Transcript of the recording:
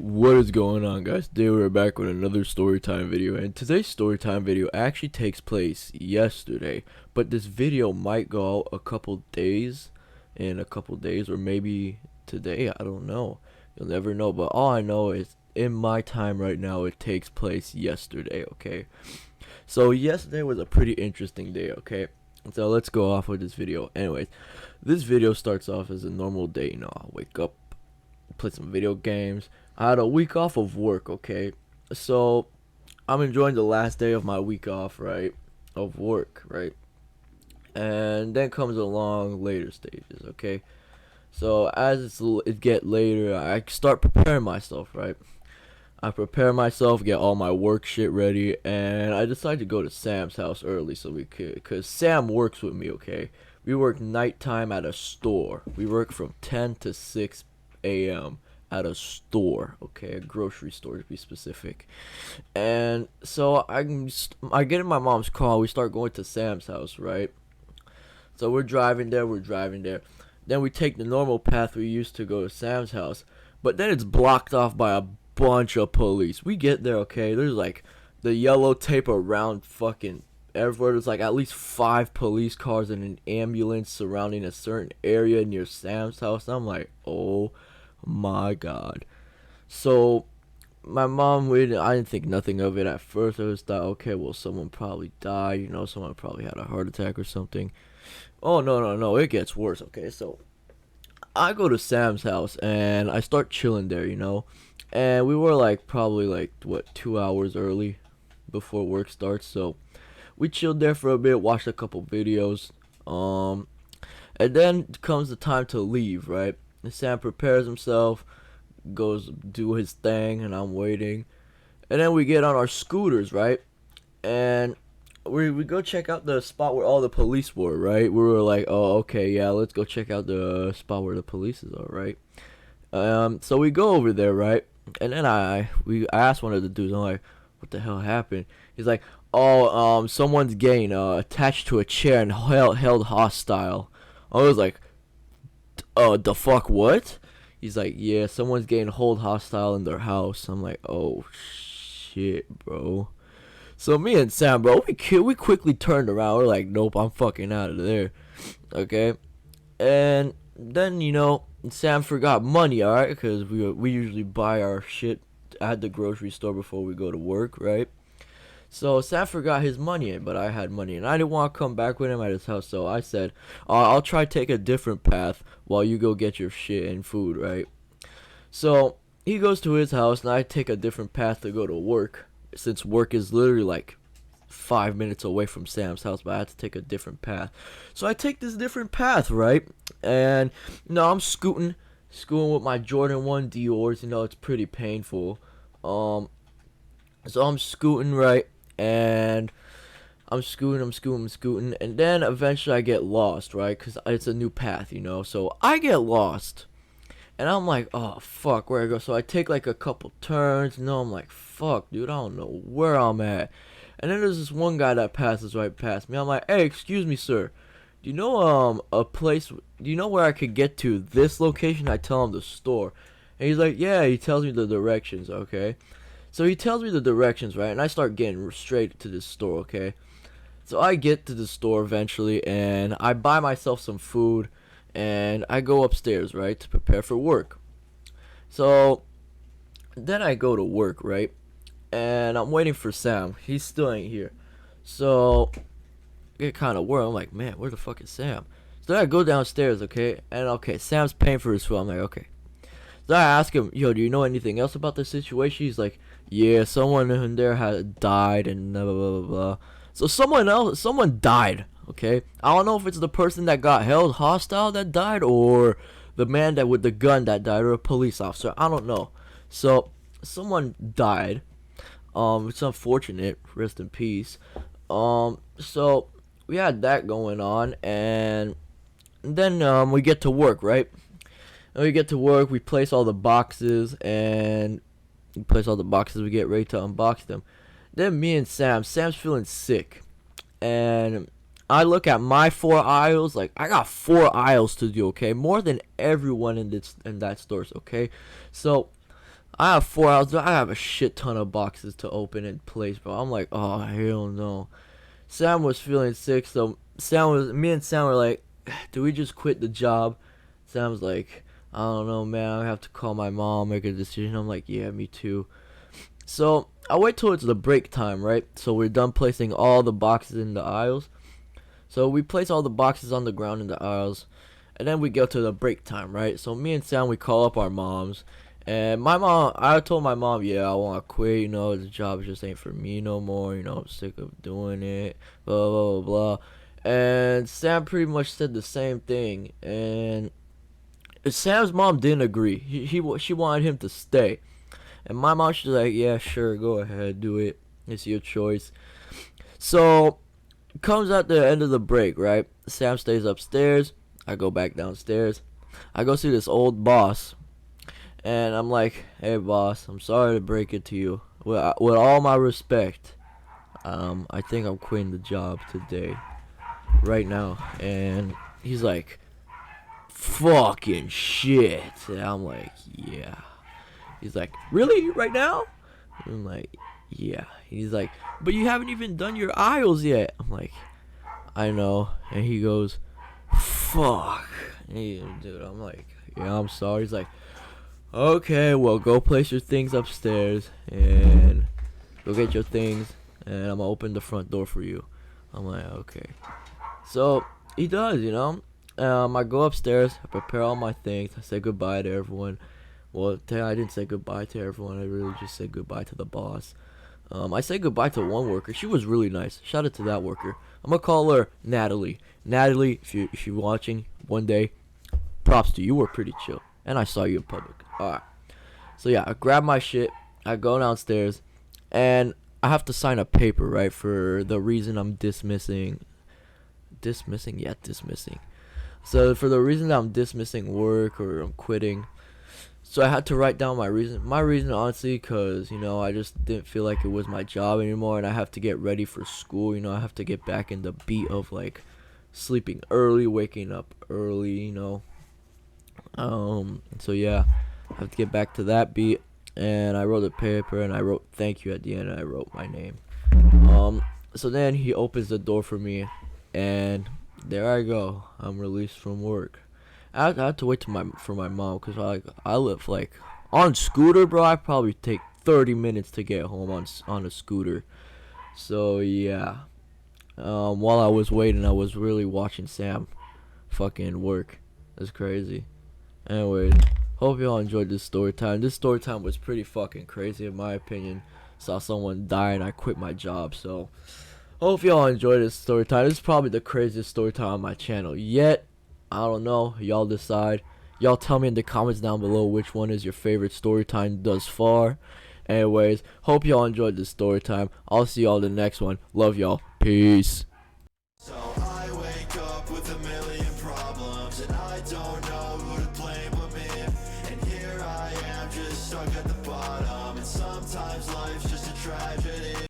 What is going on, guys? Today we're back with another storytime video, and today's storytime video actually takes place yesterday, but this video might go out in a couple days, or maybe today. I don't know. You'll never know, but all I know is in my time right now, it takes place yesterday. Okay, so yesterday was a pretty interesting day. Okay, so let's go off with this video. Anyways, this video starts off as a normal day. I wake up, play some video games. I had a week off of work, okay? So I'm enjoying the last day of my week off, right? Of work, right? And then comes along later stages, okay? So as it get later, I start preparing myself, right? I prepare myself, get all my work shit ready, and I decide to go to Sam's house early so we could, cause Sam works with me, okay? We work nighttime at a store. We work from 10 to 6 a.m. at a store, okay, a grocery store to be specific. And so I get in my mom's car. We start going to Sam's house, right? So we're driving there. Then we take the normal path we used to go to Sam's house, but then it's blocked off by a bunch of police. We get there, okay, there's like the yellow tape around fucking everywhere. There's like at least 5 police cars and an ambulance surrounding a certain area near Sam's house. I'm like, oh my god. So my mom waited. I didn't think nothing of it at first. I just thought, okay, well, someone probably died, someone probably had a heart attack or something. Oh, no, it gets worse. Okay, so I go to Sam's house and I start chilling there, and we were like probably like what 2 hours early before work starts. So we chilled there for a bit, watched a couple videos, and then comes the time to leave, right? And Sam prepares himself, goes do his thing, and I'm waiting. And then we get on our scooters, right? And we go check out the spot where all the police were, right? We were like, oh, okay, yeah, let's go check out the spot where the police are, right? So we go over there, right? And then I asked one of the dudes, I'm like, what the hell happened? He's like, oh, someone's getting attached to a chair and held hostile. I was like, the fuck, what? He's like, yeah, someone's getting hold hostile in their house. I'm like, oh shit, bro. So me and Sam, bro, we quickly turned around. We're like, nope, I'm fucking out of there. Okay. And then Sam forgot money, alright, because we usually buy our shit at the grocery store before we go to work, right? So Sam forgot his money, but I had money, and I didn't want to come back with him at his house. So I said, I'll try take a different path while you go get your shit and food, right? So he goes to his house, and I take a different path to go to work, since work is literally like 5 minutes away from Sam's house, but I had to take a different path. So I take this different path, right? And I'm scooting with my Jordan 1 Dior's. It's pretty painful. So I'm scooting, right? And I'm scooting, and then eventually I get lost, right? Because it's a new path, so I get lost, and I'm like, oh fuck, where I go? So I take like a couple turns, I'm like, fuck, dude, I don't know where I'm at. And then there's this one guy that passes right past me. I'm like, hey, excuse me, sir, do you know a place, do you know where I could get to this location? I tell him the store, and he's like, yeah. He tells me the directions, okay? So he tells me the directions, right? And I start getting straight to this store, okay? So I get to the store eventually, and I buy myself some food, and I go upstairs, right, to prepare for work. So then I go to work, right? And I'm waiting for Sam. He still ain't here. So I get kind of worried. I'm like, man, where the fuck is Sam? So then I go downstairs, okay? And okay, Sam's paying for his food. I'm like, okay. So I ask him, yo, do you know anything else about the situation? He's like, yeah, someone in there had died and blah, blah, blah, blah. So someone died, okay? I don't know if it's the person that got held hostile that died, or the man that with the gun that died, or a police officer. I don't know. So someone died. It's unfortunate. Rest in peace. So we had that going on, and then we get to work, right? And we get to work, we place all the boxes, we get ready to unbox them. Then me and Sam's feeling sick. And I look at my 4 aisles, like I got 4 aisles to do, okay? More than everyone in that stores, okay? So I have 4 hours. I have a shit ton of boxes to open and place, bro. I'm like, oh hell no. Sam was feeling sick, so me and Sam were like, do we just quit the job? Sam's like, I don't know, man. I have to call my mom, make a decision. I'm like, yeah, me too. So I wait till it's the break time, right? So we're done placing all the boxes in the aisles. So we place all the boxes on the ground in the aisles, and then we go to the break time, right? So me and Sam, we call up our moms, and my mom, I told my mom, yeah, I want to quit. You know, the job just ain't for me no more. You know, I'm sick of doing it. Blah blah blah blah. And Sam pretty much said the same thing, and Sam's mom didn't agree. She wanted him to stay, and my mom, she's like, yeah, sure, go ahead, do it. It's your choice. So comes at the end of the break, right? Sam stays upstairs. I go back downstairs. I go see this old boss, and I'm like, "Hey, boss, I'm sorry to break it to you. With all my respect, I think I'm quitting the job today, right now." And he's like, "Fucking shit." And I'm like, "Yeah." He's like, "Really? Right now?" I'm like, "Yeah." He's like, "But you haven't even done your aisles yet." I'm like, "I know." And he goes, "Fuck." Dude, I'm like, "Yeah, I'm sorry." He's like, "Okay, well, go place your things upstairs and go get your things, and I'm gonna open the front door for you." I'm like, "Okay." So he does, you know. I go upstairs, I prepare all my things, I say goodbye to everyone. Well, I didn't say goodbye to everyone. I really just said goodbye to the boss. I said goodbye to one worker. She was really nice. Shout out to that worker. I'm gonna call her Natalie. Natalie, if you're watching one day, props to you. You were pretty chill, and I saw you in public. All right. So yeah, I grab my shit. I go downstairs, and I have to sign a paper, right, for the reason I'm dismissing. Dismissing, yeah, dismissing. So for the reason that I'm dismissing work or I'm quitting, so I had to write down my reason. My reason, honestly, because, you know, I just didn't feel like it was my job anymore, and I have to get ready for school. You know, I have to get back in the beat of, like, sleeping early, waking up early, you know. So, yeah, I have to get back to that beat. And I wrote a paper, and I wrote thank you at the end, and I wrote my name. So then he opens the door for me, and there I go. I'm released from work. I had to wait for my mom, because I live like on scooter, bro. I probably take 30 minutes to get home on a scooter. So yeah, while I was waiting, I was really watching Sam fucking work. That's crazy. Anyways, hope y'all enjoyed this story time. This story time was pretty fucking crazy in my opinion. Saw someone die and I quit my job. So hope y'all enjoyed this story time. This is probably the craziest story time on my channel yet. I don't know. Y'all decide. Y'all tell me in the comments down below which one is your favorite story time thus far. Anyways, hope y'all enjoyed this story time. I'll see y'all in the next one. Love y'all. Peace. So I wake up with a million problems, and I don't know who to blame but me. And here I am, just stuck at the bottom, and sometimes life's just a tragedy.